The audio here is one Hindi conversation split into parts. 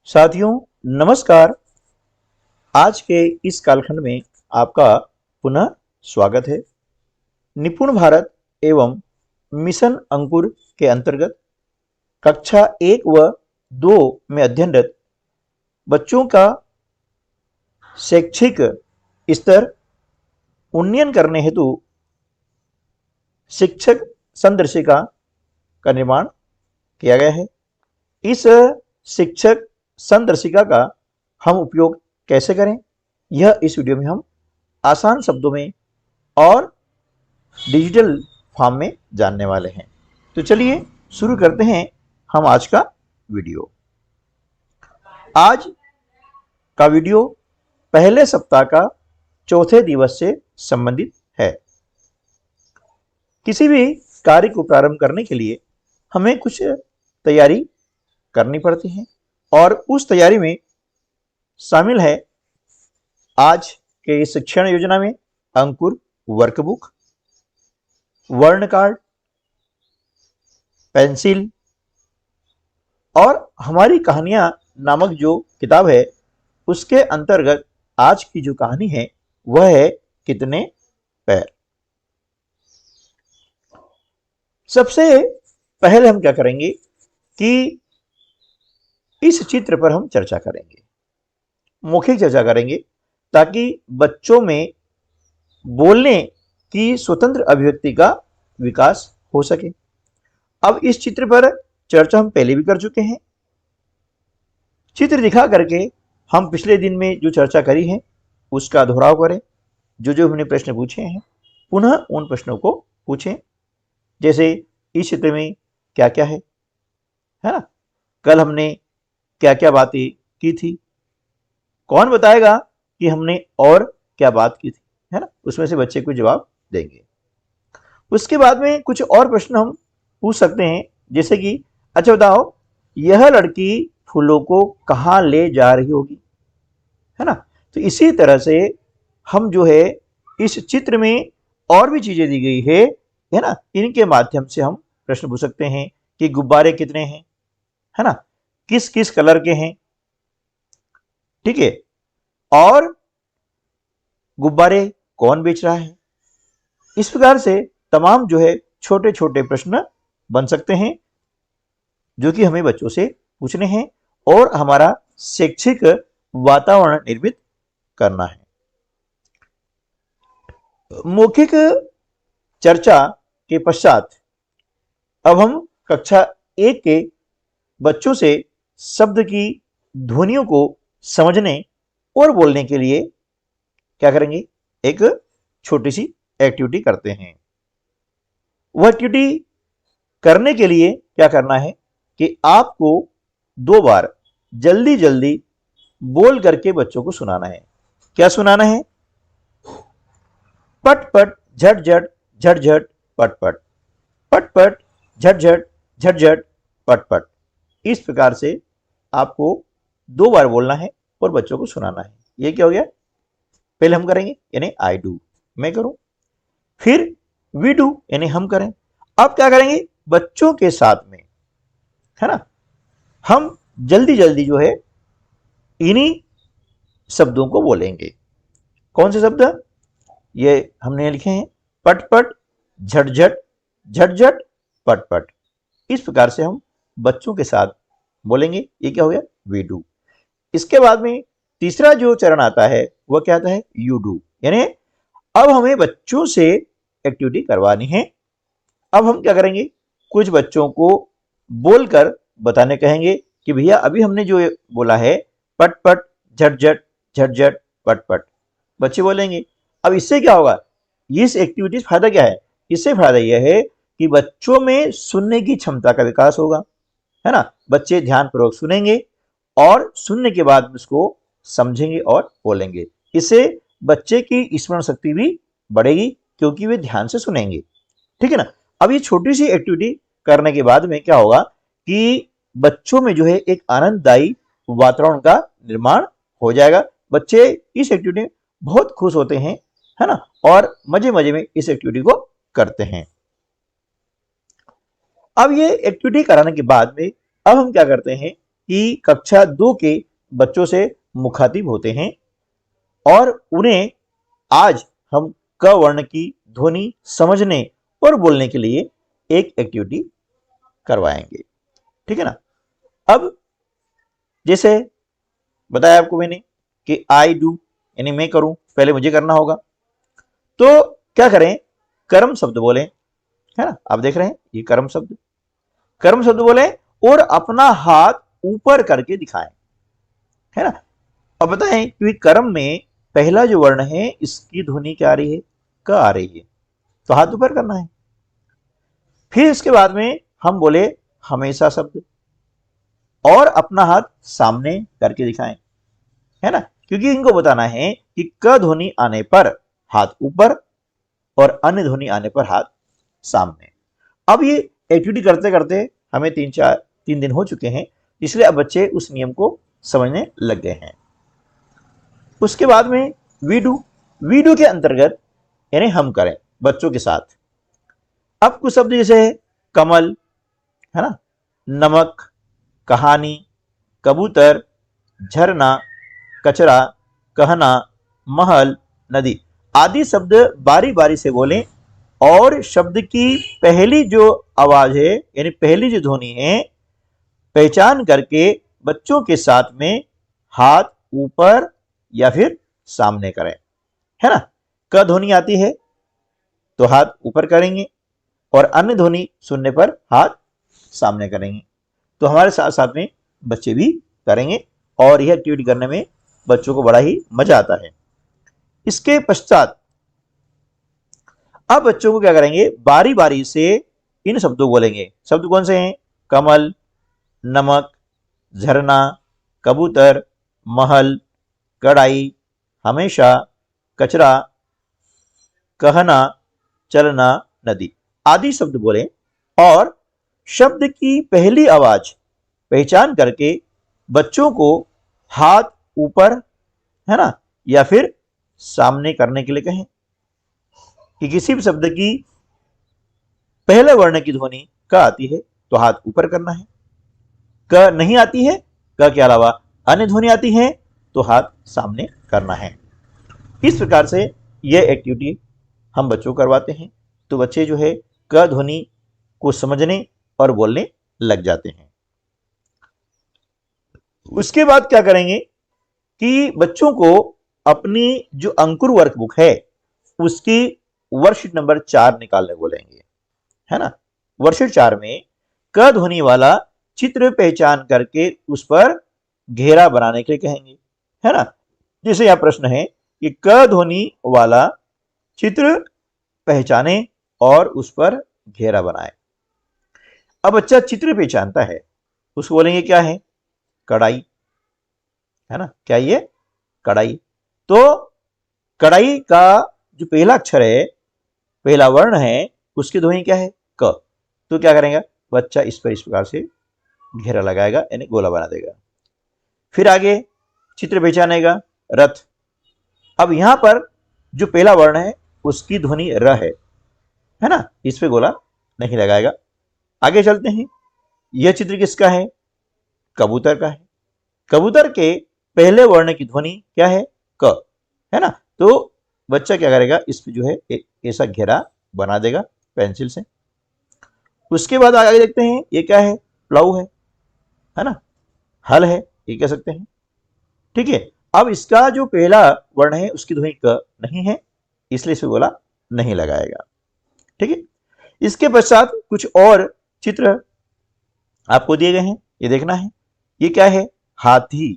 साथियों नमस्कार। आज के इस कालखंड में आपका पुनः स्वागत है। निपुण भारत एवं मिशन अंकुर के अंतर्गत कक्षा 1 व 2 में अध्ययनरत बच्चों का शैक्षिक स्तर उन्नयन करने हेतु शिक्षक संदर्शिका का निर्माण किया गया है। इस शिक्षक संदर्शिका का हम उपयोग कैसे करें, यह इस वीडियो में हम आसान शब्दों में और डिजिटल फॉर्म में जानने वाले हैं। तो चलिए शुरू करते हैं हम आज का वीडियो। आज का वीडियो पहले सप्ताह का चौथे दिवस से संबंधित है। किसी भी कार्य को प्रारंभ करने के लिए हमें कुछ तैयारी करनी पड़ती है और उस तैयारी में शामिल है आज के इस शिक्षण योजना में अंकुर वर्कबुक, वर्ण कार्ड, पेंसिल और हमारी कहानियां नामक जो किताब है उसके अंतर्गत आज की जो कहानी है वह है कितने पैर। सबसे पहले हम क्या करेंगे कि इस चित्र पर हम चर्चा करेंगे, मौखिक चर्चा करेंगे, ताकि बच्चों में बोलने की स्वतंत्र अभिव्यक्ति का विकास हो सके। अब इस चित्र पर चर्चा हम पहले भी कर चुके हैं। चित्र दिखा करके हम पिछले दिन में जो चर्चा करी है उसका दोहराव करें। जो हमने प्रश्न पूछे हैं पुनः उन प्रश्नों को पूछें। जैसे इस चित्र में क्या क्या है ना, कल हमने क्या क्या बातें की थी, कौन बताएगा कि हमने और क्या बात की थी, है ना। उसमें से बच्चे को जवाब देंगे। उसके बाद में कुछ और प्रश्न हम पूछ सकते हैं, जैसे कि अच्छा बताओ यह लड़की फूलों को कहाँ ले जा रही होगी, है ना। तो इसी तरह से हम जो है इस चित्र में और भी चीजें दी गई है ना, इनके माध्यम से हम प्रश्न पूछ सकते हैं कि गुब्बारे कितने हैं, है ना, किस किस कलर के हैं, ठीक है, और गुब्बारे कौन बेच रहा है। इस प्रकार से तमाम जो है छोटे छोटे प्रश्न बन सकते हैं जो कि हमें बच्चों से पूछने हैं और हमारा शैक्षिक वातावरण निर्मित करना है। मौखिक चर्चा के पश्चात अब हम कक्षा 1 के बच्चों से शब्द की ध्वनियों को समझने और बोलने के लिए क्या करेंगे, एक छोटी सी एक्टिविटी करते हैं। वह एक्टिविटी करने के लिए क्या करना है कि आपको 2 बार जल्दी जल्दी बोल करके बच्चों को सुनाना है। क्या सुनाना है? पट पट झट झट झट झट पट पट, पट पट झट झट झट झट पट पट। इस प्रकार से आपको 2 बार बोलना है और बच्चों को सुनाना है। ये क्या हो गया? पहले हम करेंगे यानी आई डू, मैं करूं, फिर वी डू यानी हम करें। अब क्या करेंगे बच्चों के साथ में, है ना, हम जल्दी जल्दी जो है इन्हीं शब्दों को बोलेंगे। कौन से शब्द? ये हमने लिखे हैं, पट पट झट झट झट झट पट पट। इस प्रकार से हम बच्चों के साथ बोलेंगे। ये क्या हो गया? We do. इसके बाद में तीसरा जो चरण आता है वह क्या आता है? You do. यानी अब हमें बच्चों से एक्टिविटी करवानी है। अब हम क्या करेंगे, कुछ बच्चों को बोलकर बताने कहेंगे कि भैया अभी हमने जो बोला है पट पट झट झट झट झट पट पट, बच्चे बोलेंगे। अब इससे क्या होगा, इस एक्टिविटी से फायदा क्या है? इससे फायदा यह है कि बच्चों में सुनने की क्षमता का विकास होगा, है ना। बच्चे ध्यानपूर्वक सुनेंगे और सुनने के बाद उसको समझेंगे और बोलेंगे। इससे बच्चे की स्मरण शक्ति भी बढ़ेगी क्योंकि वे ध्यान से सुनेंगे, ठीक है ना। अब ये छोटी सी एक्टिविटी करने के बाद में क्या होगा कि बच्चों में जो है एक आनंददायी वातावरण का निर्माण हो जाएगा। बच्चे इस एक्टिविटी में बहुत खुश होते हैं, है ना, और मजे मजे में इस एक्टिविटी को करते हैं। अब ये एक्टिविटी कराने के बाद में अब हम क्या करते हैं कि कक्षा 2 के बच्चों से मुखातिब होते हैं और उन्हें आज हम क वर्ण की ध्वनि समझने और बोलने के लिए एक एक्टिविटी करवाएंगे। ठीक है ना। अब जैसे बताया आपको मैंने कि आई डू यानी मैं करूं, पहले मुझे करना होगा। तो क्या करें, कर्म शब्द बोलें, है ना। आप देख रहे हैं ये कर्म शब्द बोलें और अपना हाथ ऊपर करके दिखाएं, है ना। अब बताएं कि कर्म में पहला जो वर्ण है इसकी ध्वनि क्या आ रही है, क आ रही है, तो हाथ ऊपर करना है। फिर इसके बाद में हम बोले हमेशा शब्द और अपना हाथ सामने करके दिखाएं, है ना, क्योंकि इनको बताना है कि क ध्वनि आने पर हाथ ऊपर और अन्य ध्वनि आने पर हाथ सामने। अब ये एक्टिविटी करते करते हमें 3 दिन हो चुके हैं, इसलिए अब बच्चे उस नियम को समझने लग गए हैं। उसके बाद में वी डू के अंतर्गत यानी हम करें बच्चों के साथ। अब कुछ शब्द जैसे कमल, है ना, नमक, कहानी, कबूतर, झरना, कचरा, कहना, महल, नदी आदि शब्द बारी बारी से बोलें और शब्द की पहली जो आवाज है यानी पहली जो ध्वनि है पहचान करके बच्चों के साथ में हाथ ऊपर या फिर सामने करें, है ना। क ध्वनि आती है तो हाथ ऊपर करेंगे और अन्य ध्वनि सुनने पर हाथ सामने करेंगे। तो हमारे साथ साथ में बच्चे भी करेंगे और यह एक्टिविटी करने में बच्चों को बड़ा ही मजा आता है। इसके पश्चात अब बच्चों को क्या करेंगे, बारी बारी से इन शब्दों को बोलेंगे। शब्द कौन से हैं, कमल, नमक, झरना, कबूतर, महल, कड़ाई, हमेशा, कचरा, कहना, चलना, नदी आदि शब्द बोलें और शब्द की पहली आवाज पहचान करके बच्चों को हाथ ऊपर, है ना, या फिर सामने करने के लिए कहें कि किसी भी शब्द की पहले वर्ण की ध्वनि क आती है तो हाथ ऊपर करना है, क नहीं आती है, क के अलावा अन्य ध्वनि आती है तो हाथ सामने करना है। इस प्रकार से यह एक्टिविटी हम बच्चों को करवाते हैं तो बच्चे जो है क ध्वनि को समझने और बोलने लग जाते हैं। उसके बाद क्या करेंगे कि बच्चों को अपनी जो अंकुर वर्कबुक है उसकी वर्कशीट नंबर 4 निकालने बोलेंगे, है ना। वर्कशीट 4 में क ध्वनि वाला चित्र पहचान करके उस पर घेरा बनाने के लिए कहेंगे, है ना। जैसे यह प्रश्न है कि क ध्वनि वाला चित्र पहचाने और उस पर घेरा बनाए। अब बच्चा चित्र पहचानता है, उसको बोलेंगे क्या है, कढ़ाई, है ना। क्या ये, कढ़ाई। तो कढ़ाई का जो पहला अक्षर है, पहला वर्ण है, उसकी ध्वनि क्या है, क। तो क्या करेगा बच्चा, इस पर इस प्रकार से घेरा लगाएगा यानी गोला बना देगा। फिर आगे चित्र पहचानेगा, रथ। अब यहां पर जो पहला वर्ण है उसकी ध्वनि र है ना, इस पे गोला नहीं लगाएगा। आगे चलते हैं, यह चित्र किसका है, कबूतर का है। कबूतर के पहले वर्ण की ध्वनि क्या है, क, है ना। तो बच्चा क्या करेगा, इस पे जो है ऐसा घेरा बना देगा पेंसिल से। उसके बाद आगे देखते हैं, ये क्या है, प्लाऊ है ना, हल है, ये कह सकते हैं। ठीक है। अब इसका जो पहला वर्ण है उसकी ध्वनि क नहीं है, इसलिए इसे गोला नहीं लगाएगा। ठीक है। इसके पश्चात कुछ और चित्र आपको दिए गए हैं, ये देखना है। ये क्या है, हाथी।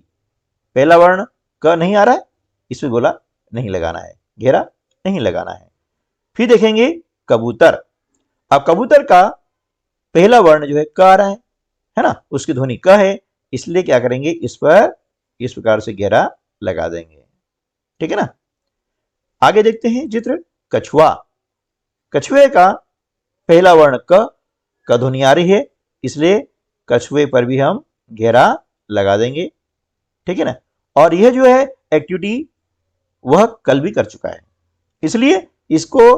पहला वर्ण क नहीं आ रहा है, इसमें गोला नहीं लगाना है, घेरा नहीं लगाना है। फिर देखेंगे कबूतर। अब कबूतर का पहला वर्ण जो है क आ रहा है ना, उसकी ध्वनि क है, इसलिए क्या करेंगे, इस पर इस प्रकार से घेरा लगा देंगे। ठीक है ना। आगे देखते हैं चित्र कछुआ। कछुए का पहला वर्ण क ध्वनि आ रही है, इसलिए कछुए पर भी हम घेरा लगा देंगे। ठीक है ना। और यह जो है एक्टिविटी वह कल भी कर चुका है, इसलिए इसको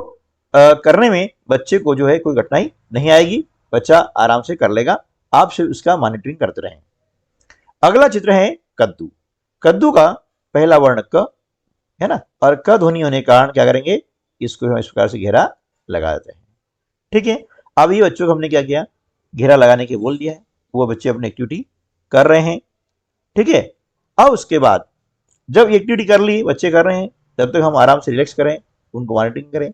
करने में बच्चे को जो है कोई कठिनाई नहीं आएगी, बच्चा आराम से कर लेगा। आप सिर्फ उसका मॉनिटरिंग करते रहें। अगला चित्र है कद्दू। कद्दू का पहला वर्ण क है ना, और क ध्वनि होने के कारण क्या करेंगे, इसको हम इस प्रकार से घेरा लगा देते हैं। ठीक है, अब ये बच्चों को हमने क्या किया, घेरा लगाने के बोल दिया है, वो बच्चे अपनी एक्टिविटी कर रहे हैं। ठीक है, अब उसके बाद जब एक्टिविटी कर ली, बच्चे कर रहे हैं, तब तक हम आराम से रिलैक्स करें, उनको मॉनिटरिंग करें।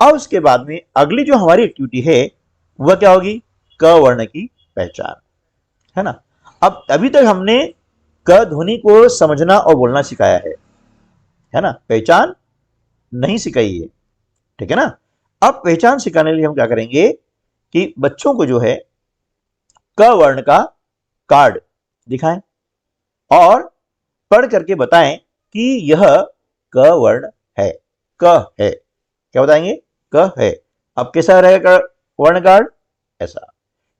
अब उसके बाद में अगली जो हमारी एक्टिविटी है वह क्या होगी, क वर्ण की पहचान, है ना। अब अभी तक हमने क ध्वनि को समझना और बोलना सिखाया है ना, पहचान नहीं सिखाई है। ठीक है ना। अब पहचान सिखाने के लिए हम क्या करेंगे कि बच्चों को जो है क वर्ण का कार्ड दिखाएं और पढ़ करके बताएं कि यह क वर्ण है, क है। क्या बताएंगे, क है। अब कैसा रहेगा वर्ण कार्ड, ऐसा।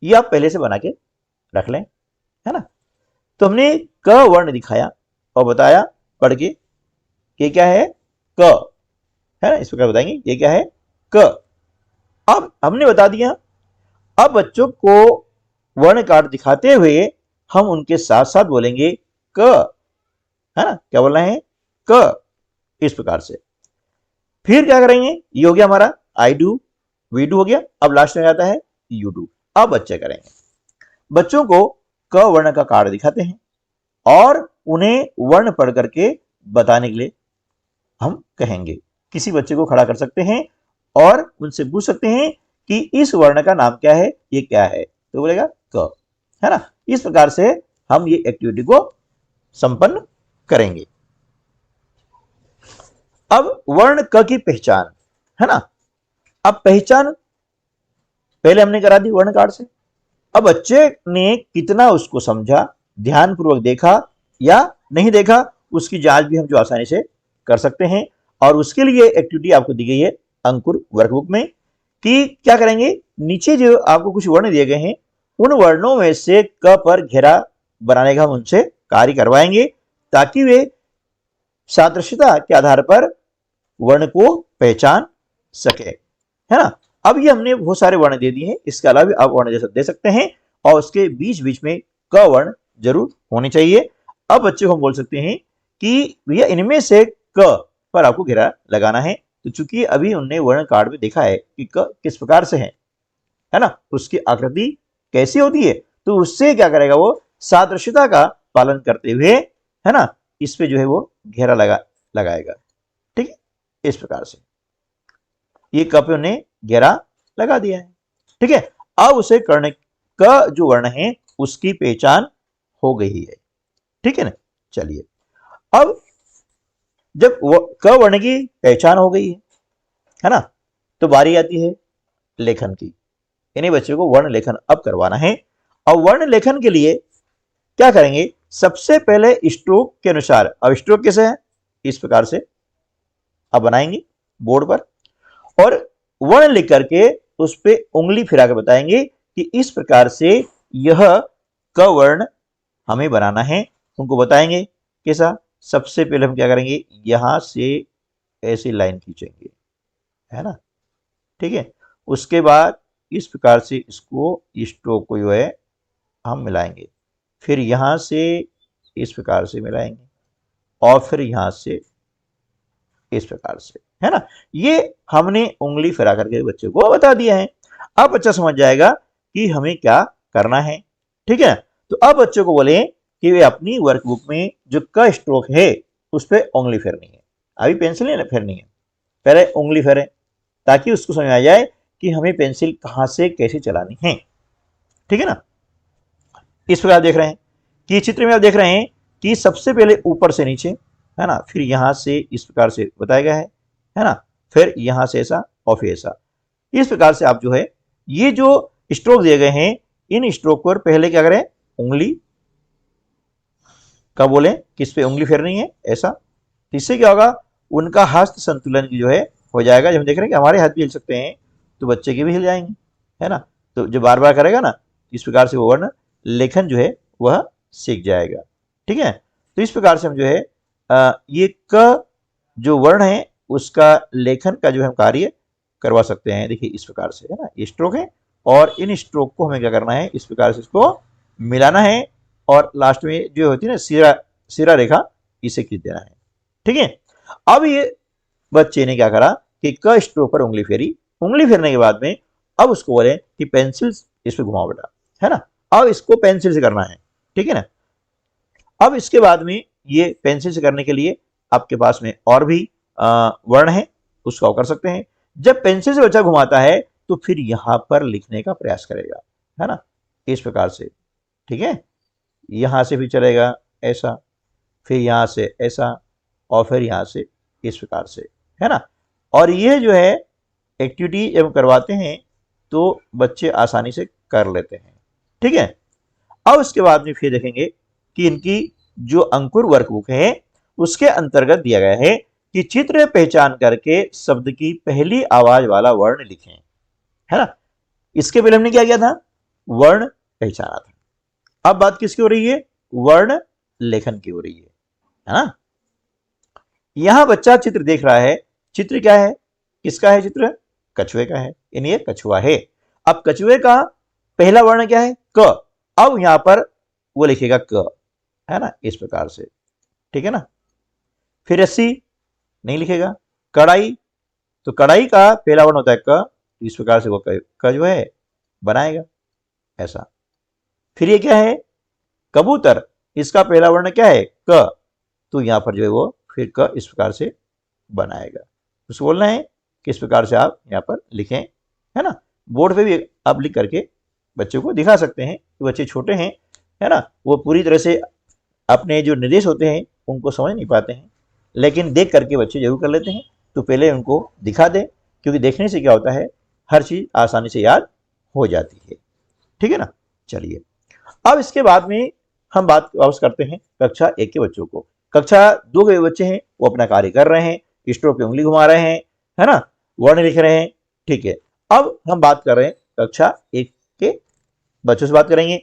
ये आप पहले से बना के रख लें, है ना। तो हमने क वर्ण दिखाया और बताया पढ़ के कि क्या है, क है ना, इस प्रकार बताएंगे ये क्या है, क। अब हमने बता दिया, अब बच्चों को वर्ण कार्ड दिखाते हुए हम उनके साथ साथ बोलेंगे क, है ना, क्या बोलना है, क, इस प्रकार से। फिर क्या करेंगे, ये हो गया हमारा आई डू, वी डू हो गया। अब लास्ट में आता है यू डू। अब बच्चे करेंगे, बच्चों को क वर्ण का कार्ड दिखाते हैं और उन्हें वर्ण पढ़ करके बताने के लिए हम कहेंगे। किसी बच्चे को खड़ा कर सकते हैं और उनसे पूछ सकते हैं कि इस वर्ण का नाम क्या है, ये क्या है, तो बोलेगा क, है ना। इस प्रकार से हम ये एक्टिविटी को संपन्न करेंगे। अब वर्ण क की पहचान, है ना। अब पहचान पहले हमने करा दी वर्ण कार्ड से। अब बच्चे ने कितना उसको समझा, ध्यानपूर्वक देखा या नहीं देखा, उसकी जांच भी हम जो आसानी से कर सकते हैं। और उसके लिए एक्टिविटी आपको दी गई है अंकुर वर्कबुक में कि क्या करेंगे, नीचे जो आपको कुछ वर्ण दिए गए हैं उन वर्णों में से क पर घेरा बनाने का हम उनसे कार्य करवाएंगे ताकि वे सादृश्यता के आधार पर वर्ण को पहचान सके, है ना। अब ये हमने बहुत सारे वर्ण दे दिए हैं, इसके अलावा भी आप वर्ण दे सकते हैं और उसके बीच बीच में क वर्ण जरूर होने चाहिए। अब बच्चे को हम बोल सकते हैं कि भैया इनमें से क पर आपको घेरा लगाना है। तो चूंकि अभी उनने वर्ण कार्ड में देखा है कि क किस प्रकार से है ना, उसकी आकृति कैसी होती है, तो उससे क्या करेगा, वो सादृश्यता का पालन करते हुए, है ना, इस पे जो है वो घेरा लगाएगा। ठीक है, इस प्रकार से ये क पे उन्हें घेरा लगा दिया है। ठीक है, अब उसे करने का जो वर्ण है उसकी पहचान हो गई है। ठीक है ना। चलिए, अब जब क वर्ण की पहचान हो गई है ना, तो बारी आती है लेखन की। इन्हीं बच्चों को वर्ण लेखन अब करवाना है। और वर्ण लेखन के लिए क्या करेंगे, सबसे पहले स्ट्रोक के अनुसार, अब स्ट्रोक कैसे है, इस प्रकार से अब बनाएंगे बोर्ड पर और वर्ण लिख करके उस पे उंगली फिरा के बताएंगे कि इस प्रकार से यह क वर्ण हमें बनाना है। उनको बताएंगे कैसा, सबसे पहले हम क्या करेंगे, यहां से ऐसी लाइन खींचेंगे, है ना। ठीक है, उसके बाद इस प्रकार से इसको स्ट्रोक को जो है हम मिलाएंगे, फिर यहां से इस प्रकार से मिलाएंगे और फिर यहां से इस प्रकार से, है ना। ये हमने उंगली फिरा करके बच्चे को बता दिया है। अब बच्चा समझ जाएगा कि हमें क्या करना है। ठीक है, तो अब बच्चों को बोले कि वे अपनी वर्कबुक में जो क स्ट्रोक है उस पर उंगली फेरनी है। अभी पेंसिल नहीं फेरनी है, पहले उंगली फेरें ताकि उसको समझ आ जाए कि हमें पेंसिल कहां से कैसे चलानी है। ठीक है ना। इस प्रकार देख रहे हैं कि चित्र में आप देख रहे हैं कि सबसे पहले ऊपर से नीचे, है ना, फिर यहां से इस प्रकार से बताया गया है ना, फिर यहां से ऐसा और फिर ऐसा। इस प्रकार से आप जो है ये जो स्ट्रोक दिए गए हैं इन स्ट्रोक पर पहले क्या करें, उंगली का बोले किस पे उंगली फेरनी है, ऐसा। इससे क्या होगा, उनका हस्त संतुलन की जो है हो जाएगा। जब हम देख रहे हैं कि हमारे हाथ भी हिल सकते हैं तो बच्चे के भी हिल जाएंगे, है ना। तो जो बार बार करेगा ना, इस प्रकार से वो वर्ण लेखन जो है वह सीख जाएगा। ठीक है, तो इस प्रकार से हम जो है ये क जो वर्ण है उसका लेखन का जो हम कार्य करवा सकते हैं। देखिए इस प्रकार से, है ना, ये स्ट्रोक है और इन स्ट्रोक को हमें क्या करना है, इस प्रकार से इसको मिलाना है और लास्ट में जो होती है ना सिरा रेखा, इसे खींच देना है। ठीक है, अब ये बच्चे ने क्या करा कि क स्ट्रोक पर उंगली फेरी, उंगली फेरने के बाद में अब उसको बोले कि पेंसिल इस पे घुमाओ बेटा, है ना। अब इसको पेंसिल से करना है, ठीक है ना। अब इसके बाद में ये पेंसिल से करने के लिए आपके पास में और भी वर्ण है, उसको कर सकते हैं। जब पेंसिल से बच्चा घुमाता है तो फिर यहां पर लिखने का प्रयास करेगा, है ना, इस प्रकार से। ठीक है, यहां से भी चलेगा ऐसा, फिर यहां से ऐसा, और फिर यहां से इस प्रकार से, है ना। और ये जो है एक्टिविटी जब करवाते हैं तो बच्चे आसानी से कर लेते हैं। ठीक है, अब उसके बाद में फिर देखेंगे कि इनकी जो अंकुर वर्कबुक है उसके अंतर्गत दिया गया है कि चित्र पहचान करके शब्द की पहली आवाज वाला वर्ण लिखें, है ना। इसके पहले हमने क्या किया था, वर्ण पहचाना था। अब बात किसकी हो रही है, वर्ण लेखन की हो रही है ना। यहां बच्चा चित्र देख रहा है, चित्र क्या है, किसका है चित्र, कछुए का है, यानी ये कछुआ है। अब कछुए का पहला वर्ण क्या है, क। अब यहां पर वो लिखेगा क, है ना, इस प्रकार से। ठीक है ना। फिर रस्सी नहीं लिखेगा, कढ़ाई, तो कढ़ाई का पहला वर्ण होता है क, इस प्रकार से वो क जो है बनाएगा ऐसा। फिर ये क्या है, कबूतर, इसका पहला वर्ण क्या है, क, तो यहां पर जो है वो फिर क इस प्रकार से बनाएगा। उसको बोलना है कि इस प्रकार से आप यहाँ पर लिखें, है ना। बोर्ड पे भी आप लिख करके बच्चों को दिखा सकते हैं कि बच्चे छोटे हैं, है ना, वो पूरी तरह से अपने जो निर्देश होते हैं उनको समझ नहीं पाते हैं, लेकिन देख करके बच्चे जरूर कर लेते हैं। तो पहले उनको दिखा दें, क्योंकि देखने से क्या होता है, हर चीज आसानी से याद हो जाती है। ठीक है ना। चलिए, अब इसके बाद में हम बात वापस करते हैं कक्षा 1 के बच्चों को। कक्षा 2 के बच्चे हैं, वो अपना कार्य कर रहे हैं, स्ट्रोक पे उंगली घुमा रहे हैं, है ना, वर्ण लिख रहे हैं। ठीक है, अब हम बात कर रहे हैं कक्षा 1 के बच्चों से बात करेंगे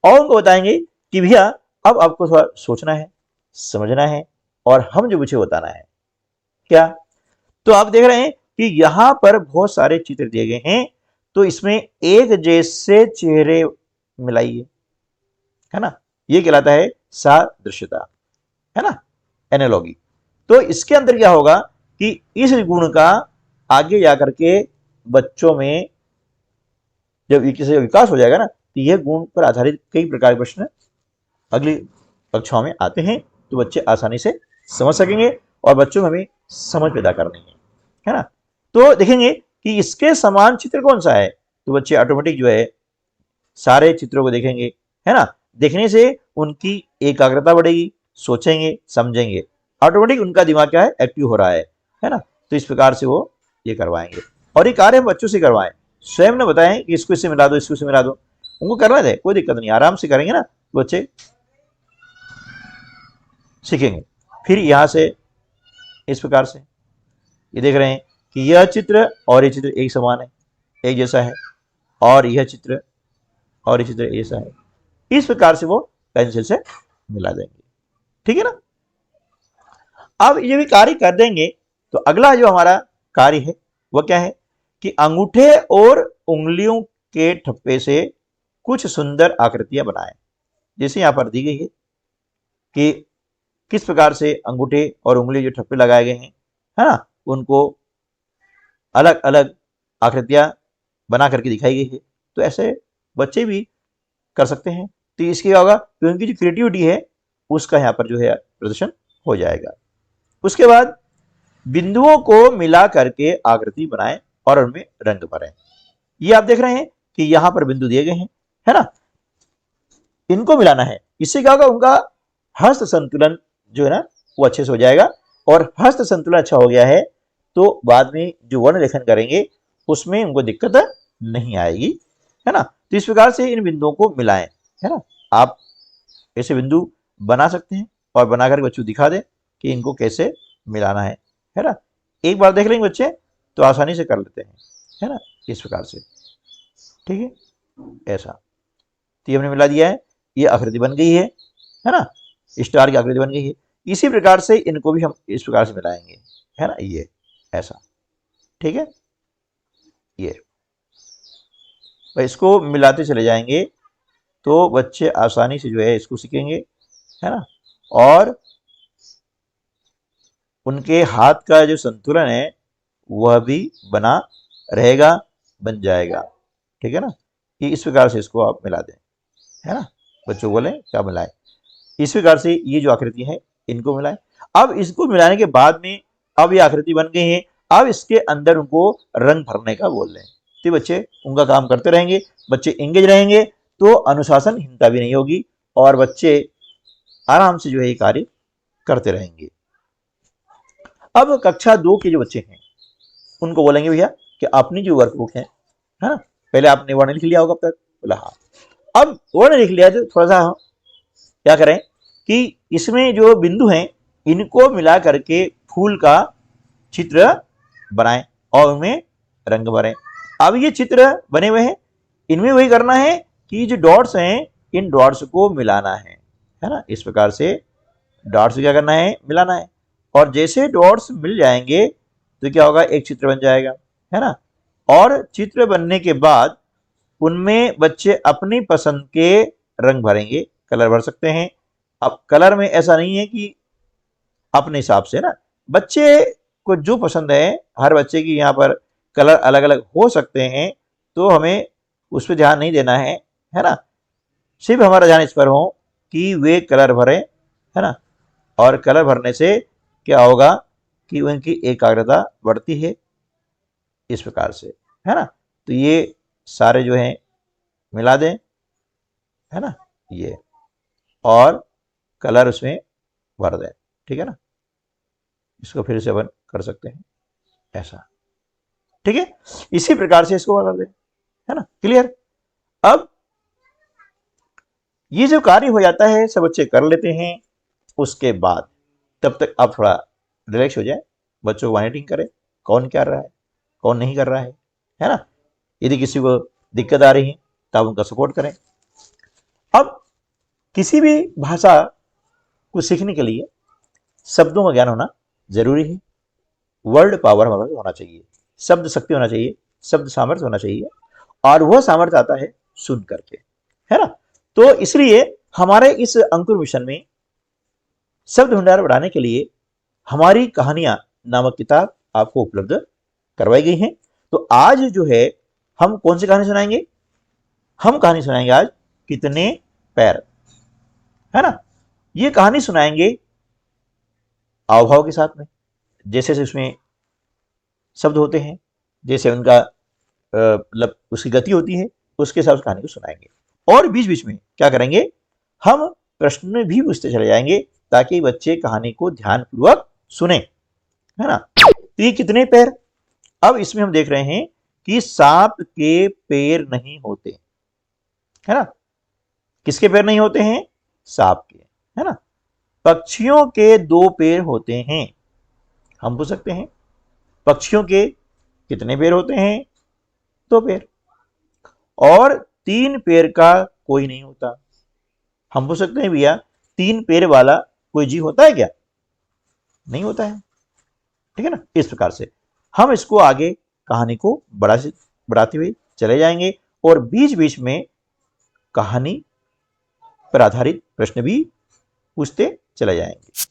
और उनको बताएंगे कि भैया अब आपको थोड़ा सोचना है, समझना है और हम जो मुझे बताना है क्या। तो आप देख रहे हैं कि यहां पर बहुत सारे चित्र दिए गए हैं, तो इसमें एक जैसे चेहरे मिलाइए, है ना, ये कहलाता है सादृश्यता, है ना, एनालॉगी। तो इसके अंदर क्या होगा कि इस गुण का आगे जाकर के बच्चों में जब किसी विकास हो जाएगा ना, तो यह गुण पर आधारित कई प्रकार के प्रश्न अगली कक्षाओं में आते हैं, तो बच्चे आसानी से समझ सकेंगे और बच्चों में हमें समझ पैदा करनी है ना। तो देखेंगे कि इसके समान चित्र कौन सा है, तो बच्चे ऑटोमेटिक जो है सारे चित्रों को देखेंगे, है ना। देखने से उनकी एकाग्रता बढ़ेगी, सोचेंगे समझेंगे, ऑटोमेटिक उनका दिमाग क्या है, एक्टिव हो रहा है ना। तो इस प्रकार से वो ये करवाएंगे और ये कार्य बच्चों से करवाएं, स्वयं ने बताएं कि इसको इससे मिला दो, इसको इससे मिला दो, उनको करवा दे, कोई दिक्कत नहीं, आराम से करेंगे ना बच्चे सीखेंगे। फिर यहां से इस प्रकार से ये देख रहे हैं कि यह चित्र और ये चित्र एक समान है, एक जैसा है, और यह चित्र और ये चित्र एक जैसा है, इस प्रकार से वो पेंसिल से मिला देंगे। ठीक है ना। अब ये भी कार्य कर देंगे तो अगला जो हमारा कार्य है वह क्या है कि अंगूठे और उंगलियों के ठप्पे से कुछ सुंदर आकृतियां बनाएं। जैसे यहां पर दी गई है कि किस प्रकार से अंगूठे और उंगली जो ठप्पे लगाए गए हैं, है ना, उनको अलग अलग आकृतियां बना करके दिखाई गई है। तो ऐसे बच्चे भी कर सकते हैं। तो इसके क्या होगा कि उनकी जो क्रिएटिविटी है उसका यहाँ पर जो है प्रदर्शन हो जाएगा। उसके बाद बिंदुओं को मिला करके आकृति बनाएं और उनमें रंग भरें। ये आप देख रहे हैं कि यहां पर बिंदु दिए गए हैं, है ना, इनको मिलाना है। इससे क्या होगा, उनका हस्त संतुलन जो है ना वो अच्छे से हो जाएगा। और हस्त संतुलन अच्छा हो गया है तो बाद में जो वर्ण लेखन करेंगे उसमें उनको दिक्कत नहीं आएगी, है ना। तो इस प्रकार से इन बिंदुओं को मिलाएं, है ना। आप ऐसे बिंदु बना सकते हैं और बनाकर बच्चों दिखा दें कि इनको कैसे मिलाना है ना। एक बार देख लेंगे बच्चे तो आसानी से कर लेते हैं, है ना, इस प्रकार से। ठीक है, ऐसा तो हमने मिला दिया है, ये आकृति बन गई है ना, स्टार की आकृति बन गई है। इसी प्रकार से इनको भी हम इस प्रकार से मिलाएंगे, है ना, ये ऐसा। ठीक है, ये इसको मिलाते चले जाएंगे तो बच्चे आसानी से जो है इसको सीखेंगे, है ना। और उनके हाथ का जो संतुलन है वह भी बना रहेगा, बन जाएगा। ठीक है ना। कि इस प्रकार से इसको आप मिला दें, है ना। बच्चों बोले क्या मिलाएं, इस प्रकार से ये जो आकृति है इनको मिलाएं। अब इसको मिलाने के बाद में अब ये आकृति बन गई है, अब इसके अंदर उनको रंग भरने का बोल रहे हैं। तो बच्चे उनका काम करते रहेंगे, बच्चे एंगेज रहेंगे, तो अनुशासनहीनता भी नहीं होगी और बच्चे आराम से जो है ये कार्य करते रहेंगे। अब कक्षा 2 के जो बच्चे हैं उनको बोलेंगे भैया कि अपनी जो वर्कबुक है ना, पहले आपने वर्ण लिख लिया होगा अब तक, बोला हाँ। अब वर्ण लिख लिया तो थोड़ा सा क्या करें कि इसमें जो बिंदु हैं इनको मिला करके फूल का चित्र बनाएं और उनमें रंग भरें। अब ये चित्र बने हुए हैं, इनमें वही करना है कि जो डॉट्स हैं इन डॉट्स को मिलाना है ना। इस प्रकार से डॉट्स क्या करना है, मिलाना है। और जैसे डॉट्स मिल जाएंगे तो क्या होगा, एक चित्र बन जाएगा, है ना। और चित्र बनने के बाद उनमें बच्चे अपनी पसंद के रंग भरेंगे, कलर भर सकते हैं। अब कलर में ऐसा नहीं है कि अपने हिसाब से ना, बच्चे को जो पसंद है, हर बच्चे की यहाँ पर कलर अलग अलग हो सकते हैं, तो हमें उस पर ध्यान नहीं देना है ना। सिर्फ हमारा ध्यान इस पर हो कि वे कलर भरें, है ना। और कलर भरने से क्या होगा कि उनकी एकाग्रता बढ़ती है, इस प्रकार से, है ना। तो ये सारे जो हैं मिला दें, है ना, ये, और कलर उसमें भर दें। ठीक है ना। इसको फिर से अपन कर सकते हैं ऐसा, ठीक है। इसी प्रकार से इसको कर दें, है ना, क्लियर। अब ये जो कार्य हो जाता है सब बच्चे कर लेते हैं, उसके बाद तब तक आप थोड़ा रिलैक्स हो जाए, बच्चों को मॉनिटरिंग करें कौन क्या कर रहा है कौन नहीं कर रहा है ना। यदि किसी को दिक्कत आ रही है तो आप उनका सपोर्ट करें। अब किसी भी भाषा को सीखने के लिए शब्दों का ज्ञान होना जरूरी है, वर्ड पावर हमारे होना चाहिए, शब्द शक्ति होना चाहिए, शब्द सामर्थ्य होना चाहिए, और वह सामर्थ्य आता है सुन करके, है ना। तो इसलिए हमारे इस अंकुर मिशन में शब्द भंडार बढ़ाने के लिए हमारी कहानियां नामक किताब आपको उपलब्ध करवाई गई है। तो आज जो है हम कौन सी कहानी सुनाएंगे, हम कहानी सुनाएंगे आज कितने पैर, है ना। ये कहानी सुनाएंगे हाव-भाव के साथ में, जैसे जैसे उसमें शब्द होते हैं, जैसे उनका मतलब उसकी गति होती है, उसके हिसाब से कहानी को सुनाएंगे। और बीच बीच में क्या करेंगे, हम प्रश्न भी पूछते चले जाएंगे ताकि बच्चे कहानी को ध्यानपूर्वक सुने, है ना। तो ये कितने पैर, अब इसमें हम देख रहे हैं कि सांप के पैर नहीं होते, है ना। किसके पैर नहीं होते हैं, सांप के, है ना। पक्षियों के 2 पैर होते हैं, हम पूछ सकते हैं पक्षियों के कितने पैर होते हैं, 2 पैर। और 3 पैर का कोई नहीं होता, हम पूछ सकते हैं भैया 3 पैर वाला कोई जीव होता है क्या, नहीं होता है, ठीक है ना। इस प्रकार से हम इसको आगे कहानी को बढ़ाते हुए चले जाएंगे और बीच बीच में कहानी पर आधारित प्रश्न भी पूछते चले जाएंगे।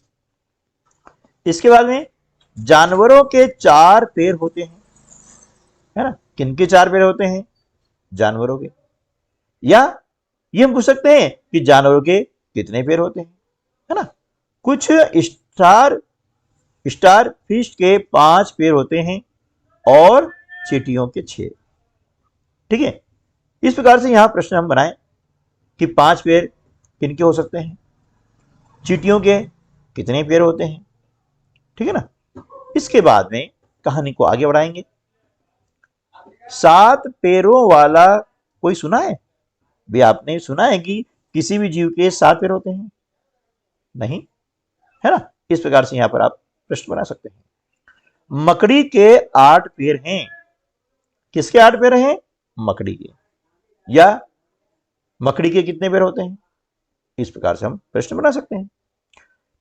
इसके बाद में जानवरों के 4 पैर होते हैं, है ना। किनके 4 पैर होते हैं, जानवरों के। या ये हम पूछ सकते हैं कि जानवरों के कितने पैर होते हैं, है ना। कुछ स्टार फिश के 5 पैर होते हैं और चींटियों के 6, ठीक है। इस प्रकार से यहां प्रश्न हम बनाएं कि 5 पैर किनके हो सकते हैं, चींटियों के कितने पैर होते हैं, ठीक है ना। इसके बाद में कहानी को आगे बढ़ाएंगे। 7 पैरों वाला कोई सुना है भी, आपने सुना है कि किसी भी जीव के 7 पैर होते हैं, नहीं, है ना। इस प्रकार से यहां पर आप प्रश्न बना सकते हैं। मकड़ी के 8 पैर हैं, किसके 8 पैर हैं, मकड़ी के। या मकड़ी के कितने पैर होते हैं, इस प्रकार से हम प्रश्न बना सकते हैं।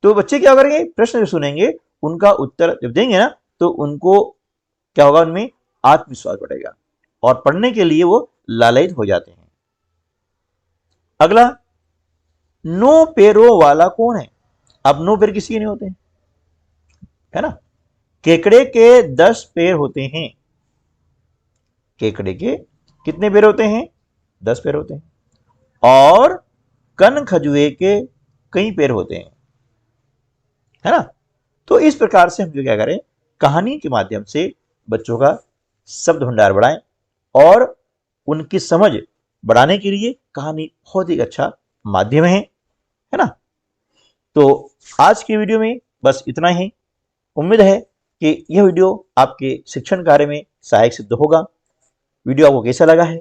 तो बच्चे क्या करेंगे, प्रश्न जो सुनेंगे उनका उत्तर जब देंगे ना तो उनको क्या होगा, उनमें आत्मविश्वास बढ़ेगा और पढ़ने के लिए वो लालयित हो जाते हैं। अगला, 9 पैरों वाला कौन है? अब 9 पैर किसी के नहीं होते हैं, है ना। केकड़े के 10 पैर होते हैं। केकड़े के कितने पैर होते हैं? 10 पैर होते हैं। और कन खजुए के कई पैर होते हैं, है ना। तो इस प्रकार से हम जो क्या करें, कहानी के माध्यम से बच्चों का शब्द भंडार बढ़ाएं और उनकी समझ बढ़ाने के लिए कहानी बहुत ही अच्छा माध्यम है ना। तो आज की वीडियो में बस इतना ही। उम्मीद है कि यह वीडियो आपके शिक्षण कार्य में सहायक सिद्ध होगा। वीडियो आपको कैसा लगा है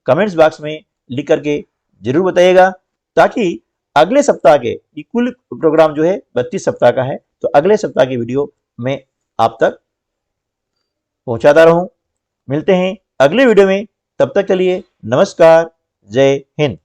कमेंट्स बॉक्स में लिख करके जरूर बताइएगा, ताकि अगले सप्ताह के, ये कुल प्रोग्राम जो है 32 सप्ताह का है, तो अगले सप्ताह की वीडियो मैं आप तक पहुंचाता रहूं। मिलते हैं अगले वीडियो में, तब तक के लिए नमस्कार, जय हिंद।